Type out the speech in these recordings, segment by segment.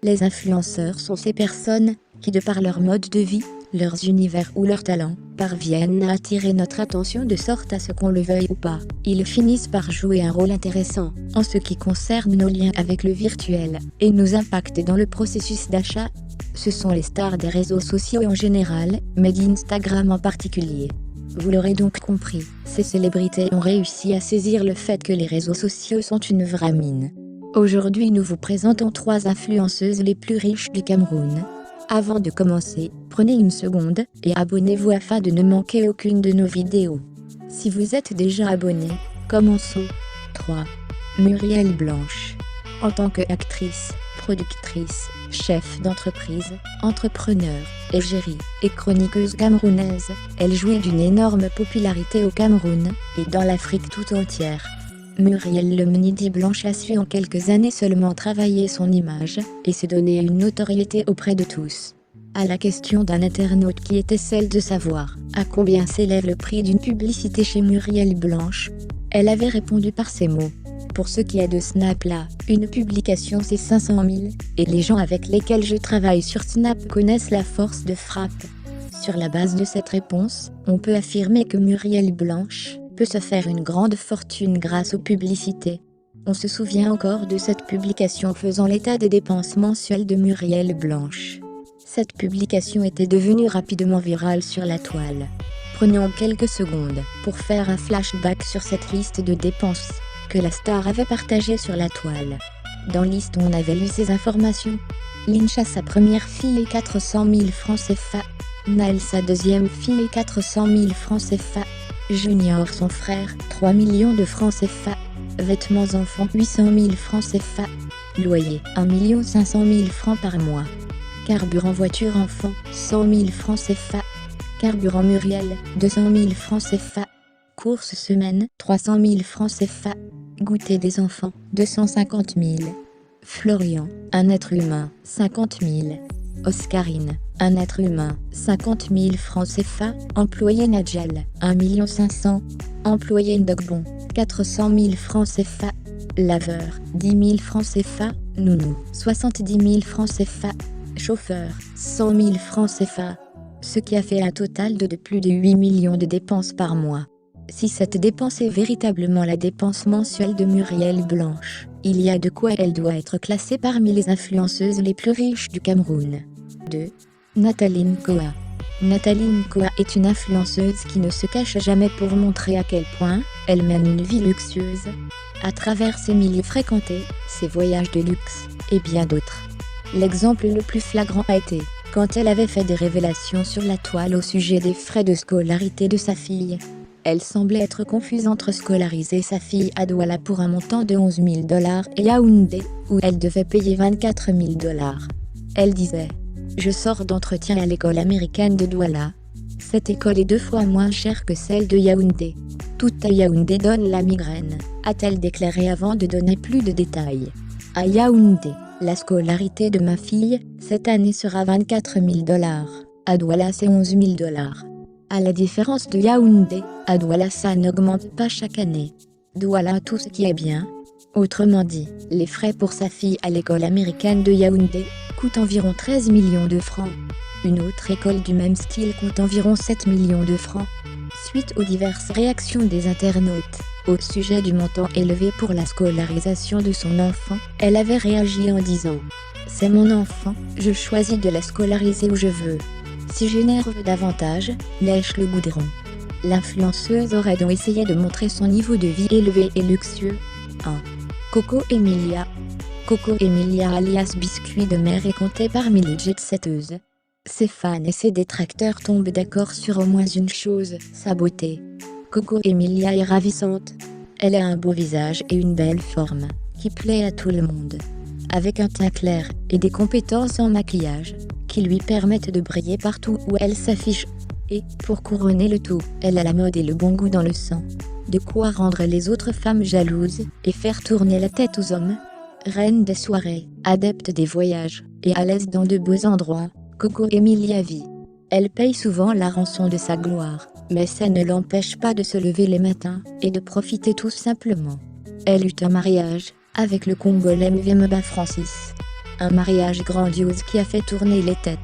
Les influenceurs sont ces personnes qui, de par leur mode de vie, leurs univers ou leurs talents, parviennent à attirer notre attention de sorte à ce qu'on le veuille ou pas. Ils finissent par jouer un rôle intéressant en ce qui concerne nos liens avec le virtuel et nous impacter dans le processus d'achat. Ce sont les stars des réseaux sociaux en général, mais d'Instagram en particulier. Vous l'aurez donc compris, ces célébrités ont réussi à saisir le fait que les réseaux sociaux sont une vraie mine. Aujourd'hui nous vous présentons 3 influenceuses les plus riches du Cameroun. Avant de commencer, prenez une seconde et abonnez-vous afin de ne manquer aucune de nos vidéos. Si vous êtes déjà abonné, commençons. 3. Muriel Blanche. En tant qu'actrice, productrice, chef d'entreprise, entrepreneur, égérie et chroniqueuse camerounaise, elle jouit d'une énorme popularité au Cameroun et dans l'Afrique tout entière. Muriel Lemnidi Blanche a su en quelques années seulement travailler son image et se donner une notoriété auprès de tous. À la question d'un internaute qui était celle de savoir à combien s'élève le prix d'une publicité chez Muriel Blanche, elle avait répondu par ces mots. Pour ce qui est de Snap là, une publication c'est 500 000, et les gens avec lesquels je travaille sur Snap connaissent la force de frappe. Sur la base de cette réponse, on peut affirmer que Muriel Blanche peut se faire une grande fortune grâce aux publicités. On se souvient encore de cette publication faisant l'état des dépenses mensuelles de Muriel Blanche. Cette publication était devenue rapidement virale sur la toile. Prenons quelques secondes pour faire un flashback sur cette liste de dépenses que la star avait partagée sur la toile. Dans la liste on avait lu ces informations. Lynch a sa première fille et 400 000 francs CFA. Naël sa deuxième fille et 400 000 francs CFA. Junior son frère, 3 millions de francs CFA. Vêtements enfants, 800 000 francs CFA. Loyer, 1 500 000 francs par mois. Carburant voiture enfant, 100 000 francs CFA. Carburant Muriel, 200 000 francs CFA. Courses semaine, 300 000 francs CFA. Goûter des enfants, 250 000. Florian, un être humain, 50 000. Oscarine, un être humain, 50 000 francs CFA. Employé Nadjal, 1 500 000. Employé Ndogbon, 400 000 francs CFA. Laveur, 10 000 francs CFA. Nounou, 70 000 francs CFA. Chauffeur, 100 000 francs CFA. Ce qui a fait un total de plus de 8 millions de dépenses par mois. Si cette dépense est véritablement la dépense mensuelle de Muriel Blanche, il y a de quoi elle doit être classée parmi les influenceuses les plus riches du Cameroun. 2. Nathalie Nkoa. Nathalie Nkoa est une influenceuse qui ne se cache jamais pour montrer à quel point elle mène une vie luxueuse, à travers ses milieux fréquentés, ses voyages de luxe, et bien d'autres. L'exemple le plus flagrant a été quand elle avait fait des révélations sur la toile au sujet des frais de scolarité de sa fille. Elle semblait être confuse entre scolariser sa fille à Douala pour un montant de 11 000 $ et Yaoundé, où elle devait payer 24 000 $. Elle disait « Je sors d'entretien à l'école américaine de Douala. Cette école est 2 fois moins chère que celle de Yaoundé. Tout à Yaoundé donne la migraine », a-t-elle déclaré avant de donner plus de détails. À Yaoundé, la scolarité de ma fille, cette année sera 24 000 $. À Douala c'est 11 000 $. À la différence de Yaoundé, à Douala ça n'augmente pas chaque année. Douala a tout ce qui est bien. Autrement dit, les frais pour sa fille à l'école américaine de Yaoundé coûtent environ 13 millions de francs. Une autre école du même style coûte environ 7 millions de francs. Suite aux diverses réactions des internautes au sujet du montant élevé pour la scolarisation de son enfant, elle avait réagi en disant « C'est mon enfant, je choisis de la scolariser où je veux. Si j'énerve davantage, lèche le goudron. » L'influenceuse aurait donc essayé de montrer son niveau de vie élevé et luxueux. 1. Coco Emilia. Coco Emilia alias Biscuit de mer est comptée parmi les jet-setteuses. Ses fans et ses détracteurs tombent d'accord sur au moins une chose, sa beauté. Coco Emilia est ravissante. Elle a un beau visage et une belle forme, qui plaît à tout le monde. Avec un teint clair et des compétences en maquillage, qui lui permettent de briller partout où elle s'affiche. Et, pour couronner le tout, elle a la mode et le bon goût dans le sang. De quoi rendre les autres femmes jalouses et faire tourner la tête aux hommes. Reine des soirées, adepte des voyages, et à l'aise dans de beaux endroits, Coco Emilia vit. Elle paye souvent la rançon de sa gloire, mais ça ne l'empêche pas de se lever les matins et de profiter tout simplement. Elle eut un mariage avec le Congolais Mvemba Francis. Un mariage grandiose qui a fait tourner les têtes,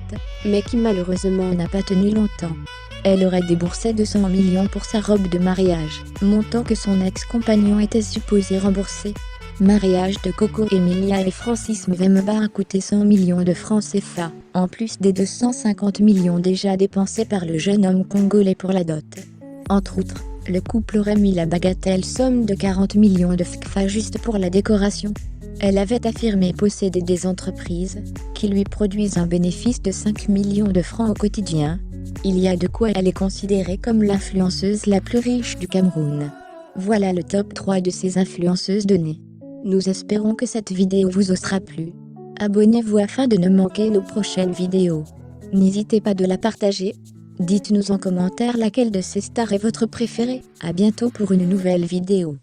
mais qui malheureusement n'a pas tenu longtemps. Elle aurait déboursé 200 millions pour sa robe de mariage, montant que son ex-compagnon était supposé rembourser. Mariage de Coco Emilia et Francis Mvemba a coûté 100 millions de francs CFA, en plus des 250 millions déjà dépensés par le jeune homme congolais pour la dot. Entre autres, le couple aurait mis la bagatelle somme de 40 millions de CFA juste pour la décoration. Elle avait affirmé posséder des entreprises qui lui produisent un bénéfice de 5 millions de francs au quotidien. Il y a de quoi elle est considérée comme l'influenceuse la plus riche du Cameroun. Voilà le top 3 de ces influenceuses données. Nous espérons que cette vidéo vous aura plu. Abonnez-vous afin de ne manquer nos prochaines vidéos. N'hésitez pas de la partager. Dites-nous en commentaire laquelle de ces stars est votre préférée. À bientôt pour une nouvelle vidéo.